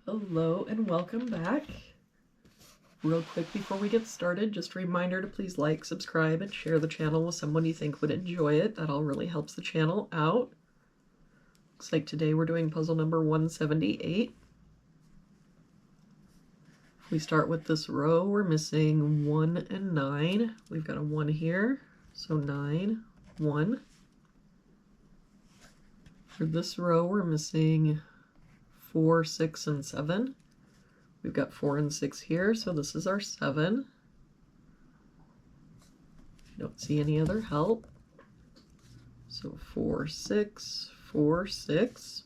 Hello and welcome back. Real quick before we get started, just a reminder to please like, subscribe, and share the channel with someone you think would enjoy it. That all really helps the channel out. Looks like today we're doing puzzle number 178. If we start with this row, we're missing 1 and 9. We've got a 1 here, so 9, 1. For this row, we're missing 4, 6, and 7. We've got 4 and 6 here, so this is our 7. Don't see any other help. So 4, 6, 4, 6.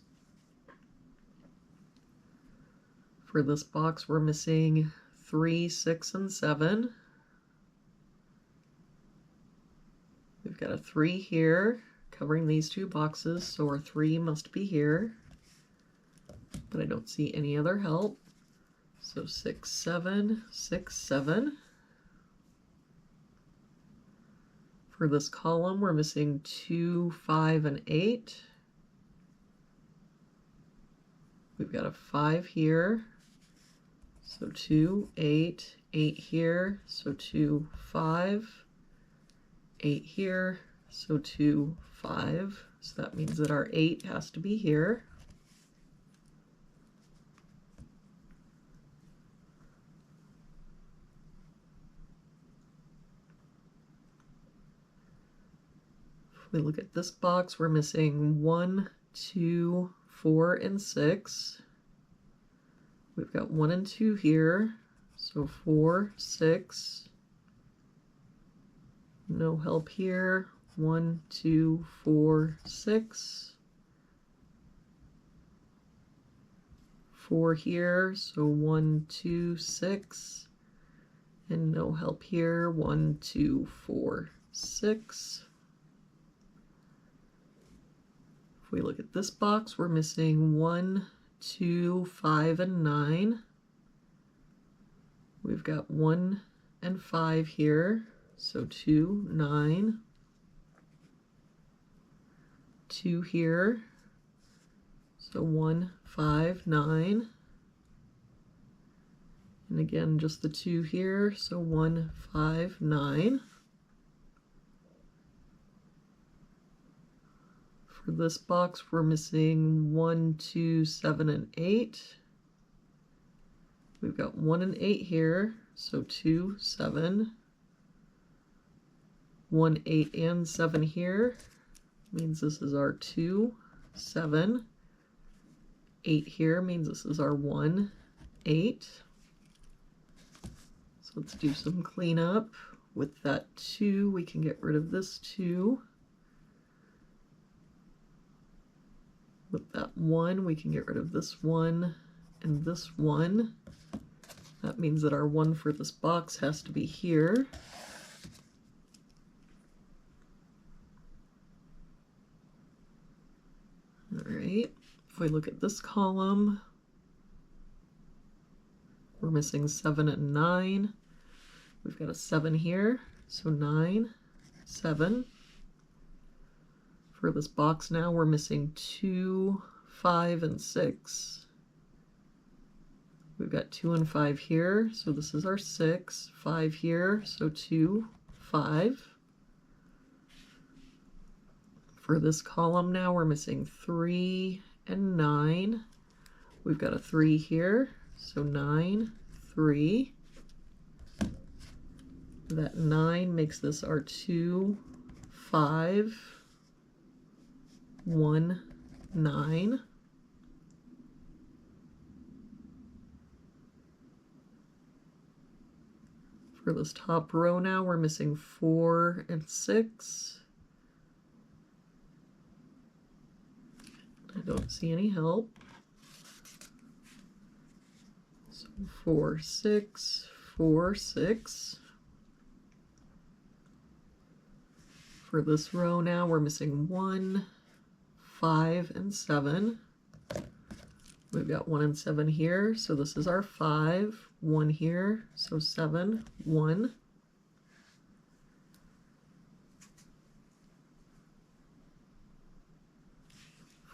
For this box, we're missing 3, 6, and 7. We've got a 3 here, covering these two boxes, so our 3 must be here. But I don't see any other help. So 6, 7, 6, 7. For this column, we're missing 2, 5, and 8. We've got a 5 here, so 2, 8, 8 here, so 2, 5, 8 here, so 2, 5. So that means that our 8 has to be here. If we look at this box, we're missing 1, 2, 4, and 6. We've got 1 and 2 here, so 4, 6. No help here. 1, 2, 4, 6. 4 here, so 1, 2, 6. And no help here. 1, 2, 4, 6. If we look at this box, we're missing 1, 2, 5, and 9. We've got 1 and 5 here, so 2, 9. 2 here, so 1, 5, 9. And again, just the 2 here, so 1, 5, 9. For this box, we're missing 1, 2, 7, and 8. We've got 1 and 8 here, so 2, 7. 1, 8, and 7 here. Means this is our 2, 7. 8 here means this is our 1, 8. So let's do some cleanup. With that 2, we can get rid of this 2. With that 1, we can get rid of this 1 and this 1. That means that our 1 for this box has to be here. All right, if we look at this column, we're missing 7 and 9. We've got a 7 here, so 9, 7. For this box now, we're missing 2, 5, and 6. We've got 2 and 5 here, so this is our 6. 5 here, so 2, 5. For this column now, we're missing 3 and 9. We've got a 3 here, so 9, 3. That 9 makes this our 2, 5, 1, 9. For this top row now, we're missing 4 and 6. I don't see any help. So 4, 6, 4, 6. For this row now, we're missing 1, 5, and 7. We've got 1 and 7 here, so this is our 5. 1 here, so 7, 1.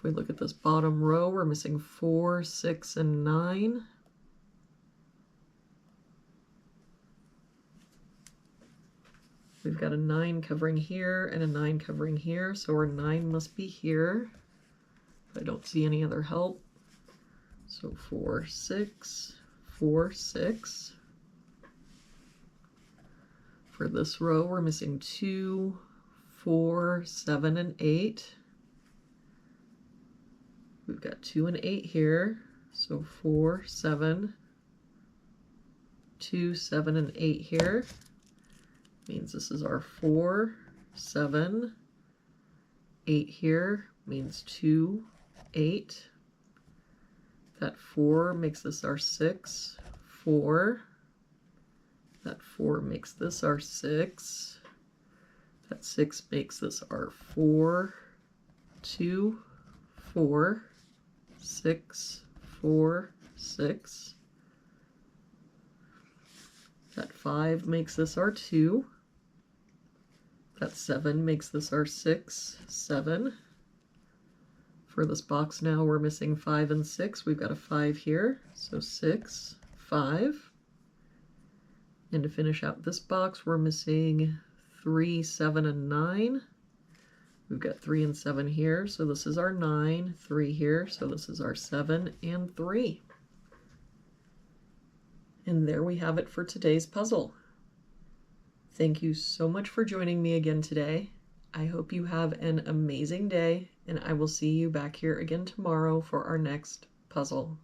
we look at this bottom row, we're missing 4, 6, and 9. We've got a 9 covering here and a 9 covering here, so our 9 must be here. I don't see any other help. So 4, 6, 4, 6. For this row, we're missing 2, 4, 7, and 8. We've got 2 and 8 here, so 4, 7, 2, 7, and 8 here. Means this is our 4, 7, 8 here, means 2, 8. That 4 makes this our 6, 4. That 4 makes this our 6. That 6 makes this our 4, 2, 4, 6, 4, 6. That 5 makes this our 2. That 7 makes this our 6, 7. For this box now, we're missing 5 and 6. We've got a 5 here, so 6, 5. And to finish out this box, we're missing 3, 7, and 9. We've got 3 and 7 here, so this is our 9, 3 here, so this is our 7 and 3. And there we have it for today's puzzle. Thank you so much for joining me again today. I hope you have an amazing day, and I will see you back here again tomorrow for our next puzzle.